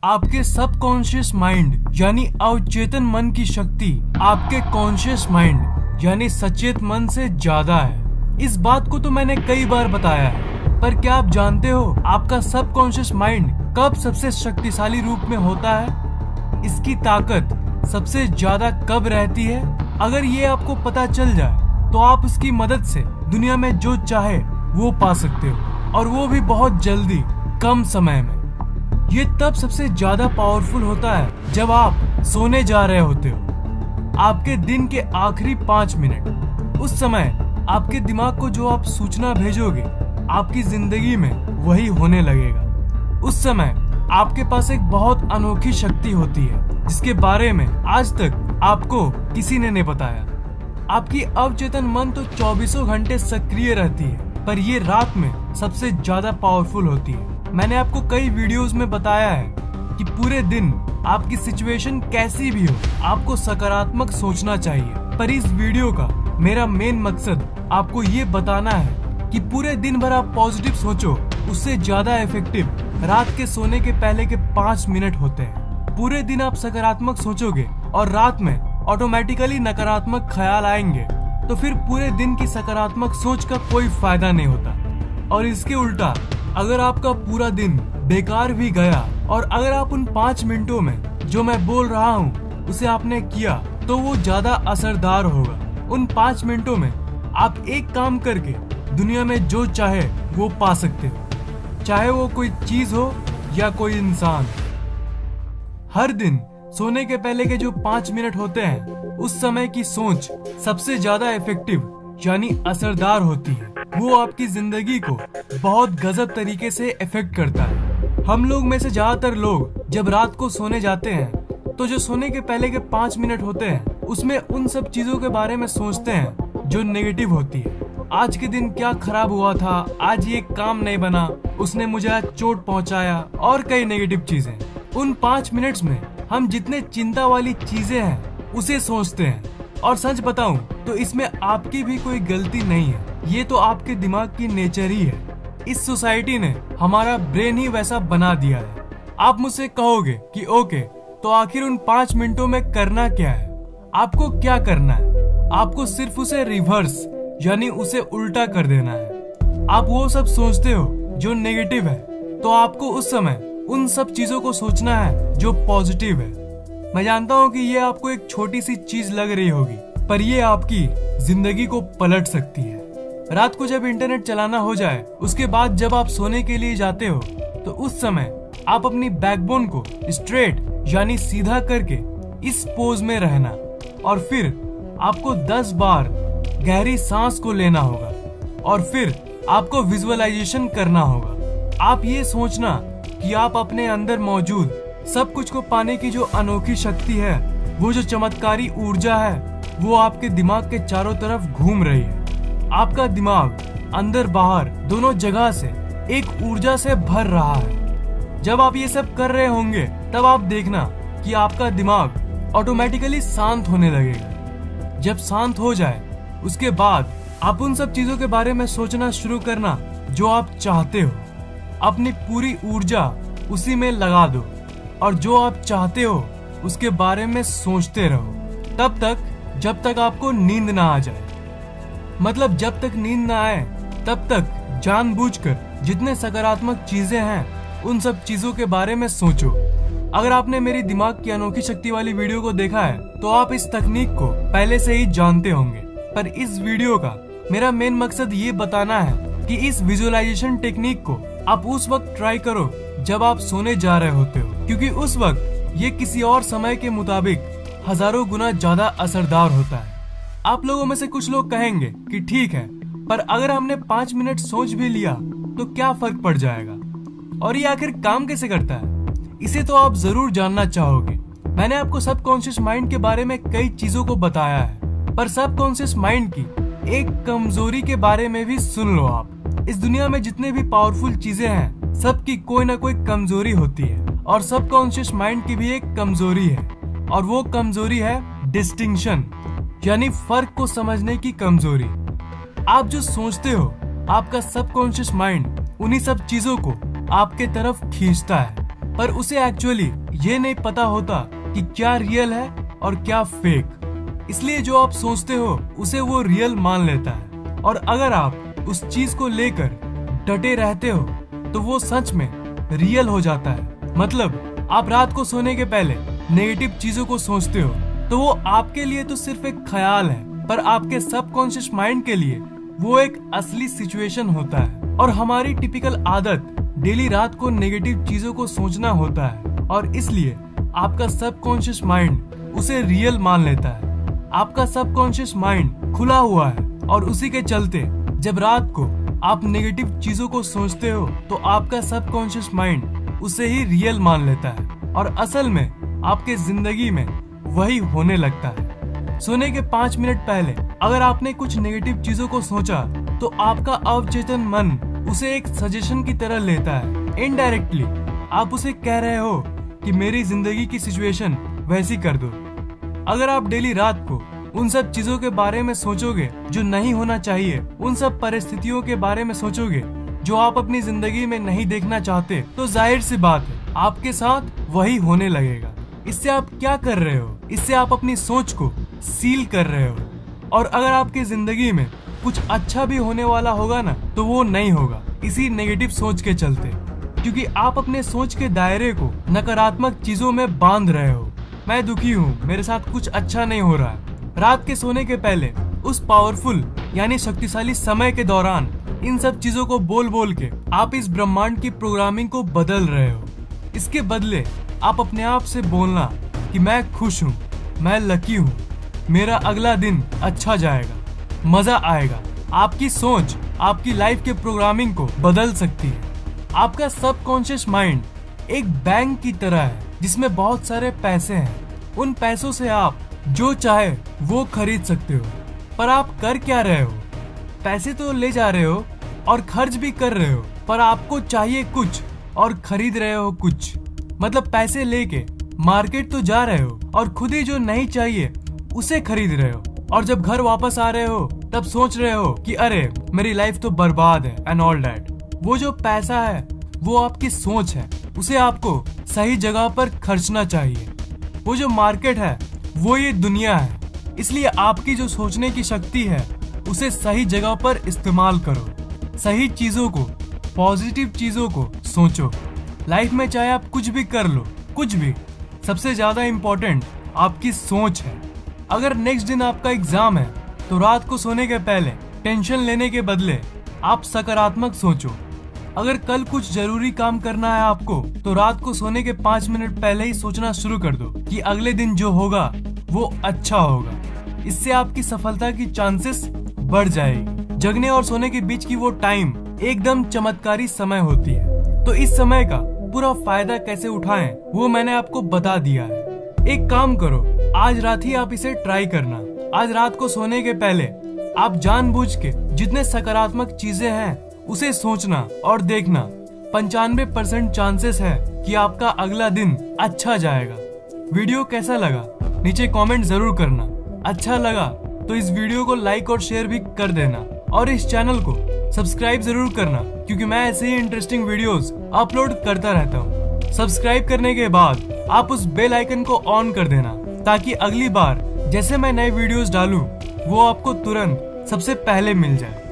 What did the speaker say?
आपके subconscious mind यानी अवचेतन मन की शक्ति आपके कॉन्शियस माइंड यानी सचेत मन से ज्यादा है। इस बात को तो मैंने कई बार बताया है, पर क्या आप जानते हो आपका सबकॉन्शियस माइंड कब सबसे शक्तिशाली रूप में होता है? इसकी ताकत सबसे ज्यादा कब रहती है? अगर ये आपको पता चल जाए तो आप उसकी मदद से दुनिया में जो चाहे वो पा सकते हो, और वो भी बहुत जल्दी, कम समय में। ये तब सबसे ज्यादा पावरफुल होता है जब आप सोने जा रहे होते हो। आपके दिन के आखिरी 5 मिनट, उस समय आपके दिमाग को जो आप सूचना भेजोगे आपकी जिंदगी में वही होने लगेगा। उस समय आपके पास एक बहुत अनोखी शक्ति होती है जिसके बारे में आज तक आपको किसी ने नहीं बताया। आपकी अवचेतन मन तो 24 घंटे सक्रिय रहती है, पर ये रात में सबसे ज्यादा पावरफुल होती है। मैंने आपको कई वीडियोस में बताया है कि पूरे दिन आपकी सिचुएशन कैसी भी हो, आपको सकारात्मक सोचना चाहिए। पर इस वीडियो का मेरा मेन मकसद आपको ये बताना है कि पूरे दिन भर आप पॉजिटिव सोचो, उससे ज्यादा इफेक्टिव रात के सोने के पहले के 5 मिनट होते हैं। पूरे दिन आप सकारात्मक सोचोगे और रात में ऑटोमेटिकली नकारात्मक ख्याल आएंगे, तो फिर पूरे दिन की सकारात्मक सोच का कोई फायदा नहीं होता। और इसके उल्टा अगर आपका पूरा दिन बेकार भी गया और अगर आप उन 5 मिनटों में जो मैं बोल रहा हूँ उसे आपने किया, तो वो ज्यादा असरदार होगा। उन 5 मिनटों में आप एक काम करके दुनिया में जो चाहे वो पा सकते हो, चाहे वो कोई चीज हो या कोई इंसान। हर दिन सोने के पहले के जो 5 मिनट होते हैं, उस समय की सोच सबसे ज्यादा इफेक्टिव यानी असरदार होती है। वो आपकी जिंदगी को बहुत गजब तरीके से इफेक्ट करता है। हम लोग में से ज्यादातर लोग जब रात को सोने जाते हैं तो जो सोने के पहले के 5 मिनट होते हैं उसमें उन सब चीजों के बारे में सोचते हैं जो नेगेटिव होती है। आज के दिन क्या खराब हुआ था, आज ये काम नहीं बना, उसने मुझे आज चोट पहुंचाया, और कई नेगेटिव चीजें। उन 5 मिनट्स में हम जितने चिंता वाली चीजें हैं उसे सोचते हैं। और सच बताऊं तो इसमें आपकी भी कोई गलती नहीं है, ये तो आपके दिमाग की नेचर ही है। इस सोसाइटी ने हमारा ब्रेन ही वैसा बना दिया है। आप मुझसे कहोगे कि ओके, तो आखिर उन 5 मिनटों में करना क्या है? आपको क्या करना है? आपको सिर्फ उसे रिवर्स यानी उसे उल्टा कर देना है। आप वो सब सोचते हो जो नेगेटिव है, तो आपको उस समय उन सब चीजों को सोचना है जो पॉजिटिव है। मैं जानता हूँ कि ये आपको एक छोटी सी चीज लग रही होगी, पर ये आपकी जिंदगी को पलट सकती है। रात को जब इंटरनेट चलाना हो जाए, उसके बाद जब आप सोने के लिए जाते हो, तो उस समय आप अपनी बैकबोन को स्ट्रेट यानी सीधा करके इस पोज में रहना, और फिर आपको 10 बार गहरी सांस को लेना होगा, और फिर आपको विजुअलाइजेशन करना होगा। आप ये सोचना कि आप अपने अंदर मौजूद सब कुछ को पाने की जो अनोखी शक्ति है, वो जो चमत्कारी ऊर्जा है, वो आपके दिमाग के चारों तरफ घूम रही है। आपका दिमाग अंदर बाहर दोनों जगह से एक ऊर्जा से भर रहा है। जब आप ये सब कर रहे होंगे, तब आप देखना कि आपका दिमाग ऑटोमेटिकली शांत होने लगेगा। जब शांत हो जाए, उसके बाद आप उन सब चीजों के बारे में सोचना शुरू करना जो आप चाहते हो। अपनी पूरी ऊर्जा उसी में लगा दो, और जो आप चाहते हो उसके बारे में सोचते रहो, तब तक जब तक आपको नींद ना आ जाए। मतलब जब तक नींद ना आए तब तक जानबूझकर जितने सकारात्मक चीजें हैं उन सब चीजों के बारे में सोचो। अगर आपने मेरी दिमाग की अनोखी शक्ति वाली वीडियो को देखा है तो आप इस तकनीक को पहले से ही जानते होंगे, पर इस वीडियो का मेरा मेन मकसद ये बताना है कि इस विजुअलाइजेशन टेक्निक को आप उस वक्त ट्राई करो जब आप सोने जा रहे होते हो, क्योंकि उस वक्त ये किसी और समय के मुताबिक हजारों गुना ज्यादा असरदार होता है। आप लोगों में से कुछ लोग कहेंगे कि ठीक है, पर अगर हमने 5 मिनट सोच भी लिया तो क्या फर्क पड़ जाएगा, और ये आखिर काम कैसे करता है? इसे तो आप जरूर जानना चाहोगे। मैंने आपको सबकॉन्शियस माइंड के बारे में कई चीजों को बताया है, पर सबकॉन्शियस माइंड की एक कमजोरी के बारे में भी सुन लो आप। इस दुनिया में जितने भी पावरफुल चीजें हैं, सबकी कोई ना कोई कमजोरी होती है, और सबकॉन्शियस माइंड की भी एक कमजोरी है, और वो कमजोरी है डिस्टिंक्शन यानी फर्क को समझने की कमजोरी। आप जो सोचते हो, आपका सबकॉन्शियस माइंड उन्हीं सब चीजों को आपके तरफ खींचता है। पर उसे एक्चुअली ये नहीं पता होता कि क्या रियल है और क्या फेक। इसलिए जो आप सोचते हो उसे वो रियल मान लेता है, और अगर आप उस चीज को लेकर डटे रहते हो तो वो सच में रियल हो जाता है। मतलब आप रात को सोने के पहले नेगेटिव चीजों को सोचते हो तो वो आपके लिए तो सिर्फ एक ख्याल है, पर आपके सबकॉन्शियस माइंड के लिए वो एक असली सिचुएशन होता है। और हमारी टिपिकल आदत डेली रात को नेगेटिव चीजों को सोचना होता है, और इसलिए आपका सबकॉन्शियस माइंड उसे रियल मान लेता है। आपका सबकॉन्शियस माइंड खुला हुआ है, और उसी के चलते जब रात को आप नेगेटिव चीजों को सोचते हो तो आपका सबकॉन्शियस माइंड उसे ही रियल मान लेता है, और असल में आपके जिंदगी में वही होने लगता है। सोने के 5 मिनट पहले अगर आपने कुछ नेगेटिव चीजों को सोचा तो आपका अवचेतन मन उसे एक सजेशन की तरह लेता है। इनडायरेक्टली आप उसे कह रहे हो कि मेरी जिंदगी की सिचुएशन वैसी कर दो। अगर आप डेली रात को उन सब चीजों के बारे में सोचोगे जो नहीं होना चाहिए, उन सब परिस्थितियों के बारे में सोचोगे जो आप अपनी जिंदगी में नहीं देखना चाहते, तो जाहिर सी बात है आपके साथ वही होने लगेगा। इससे आप क्या कर रहे हो? इससे आप अपनी सोच को सील कर रहे हो, और अगर आपकी जिंदगी में कुछ अच्छा भी होने वाला होगा ना तो वो नहीं होगा इसी नेगेटिव सोच के चलते, क्योंकि आप अपने सोच के दायरे को नकारात्मक चीजों में बांध रहे हो। मैं दुखी हूँ, मेरे साथ कुछ अच्छा नहीं हो रहा है। रात के सोने के पहले उस पावरफुल यानी शक्तिशाली समय के दौरान इन सब चीजों को बोल बोल के आप इस ब्रह्मांड की प्रोग्रामिंग को बदल रहे हो। इसके बदले आप अपने आप से बोलना कि मैं खुश हूँ, मैं लकी हूँ, मेरा अगला दिन अच्छा जाएगा, मजा आएगा। आपकी सोच आपकी लाइफ के प्रोग्रामिंग को बदल सकती है। आपका सबकॉन्शियस माइंड एक बैंक की तरह है जिसमें बहुत सारे पैसे हैं। उन पैसों से आप जो चाहे वो खरीद सकते हो, पर आप कर क्या रहे हो? पैसे तो ले जा रहे हो और खर्च भी कर रहे हो, पर आपको चाहिए कुछ और खरीद रहे हो कुछ। मतलब पैसे लेके मार्केट तो जा रहे हो और खुद ही जो नहीं चाहिए उसे खरीद रहे हो, और जब घर वापस आ रहे हो तब सोच रहे हो कि अरे मेरी लाइफ तो बर्बाद है एंड ऑल दैट। वो जो पैसा है वो आपकी सोच है, उसे आपको सही जगह पर खर्चना चाहिए। वो जो मार्केट है वो ये दुनिया है, इसलिए आपकी जो सोचने की शक्ति है उसे सही जगह पर इस्तेमाल करो। सही चीजों को, पॉजिटिव चीजों को सोचो। लाइफ में चाहे आप कुछ भी कर लो, कुछ भी, सबसे ज्यादा इम्पोर्टेंट आपकी सोच है। अगर नेक्स्ट दिन आपका एग्जाम है तो रात को सोने के पहले टेंशन लेने के बदले आप सकारात्मक सोचो। अगर कल कुछ जरूरी काम करना है आपको तो रात को सोने के 5 मिनट पहले ही सोचना शुरू कर दो कि अगले दिन जो होगा वो अच्छा होगा। इससे आपकी सफलता की चांसेस बढ़ जाएगी। जगने और सोने के बीच की वो टाइम एकदम चमत्कारी समय होती है। तो इस समय का पूरा फायदा कैसे उठाएं वो मैंने आपको बता दिया है। एक काम करो, आज रात ही आप इसे ट्राई करना। आज रात को सोने के पहले आप जानबूझ के जितने सकारात्मक चीजें हैं उसे सोचना और देखना। 95% चांसेस है कि आपका अगला दिन अच्छा जाएगा। वीडियो कैसा लगा नीचे कमेंट जरूर करना। अच्छा लगा तो इस वीडियो को लाइक और शेयर भी कर देना, और इस चैनल को सब्सक्राइब जरूर करना, क्योंकि मैं ऐसे ही इंटरेस्टिंग वीडियोस अपलोड करता रहता हूँ। सब्सक्राइब करने के बाद आप उस बेल आइकन को ऑन कर देना, ताकि अगली बार जैसे मैं नए वीडियोस डालूं वो आपको तुरंत सबसे पहले मिल जाए।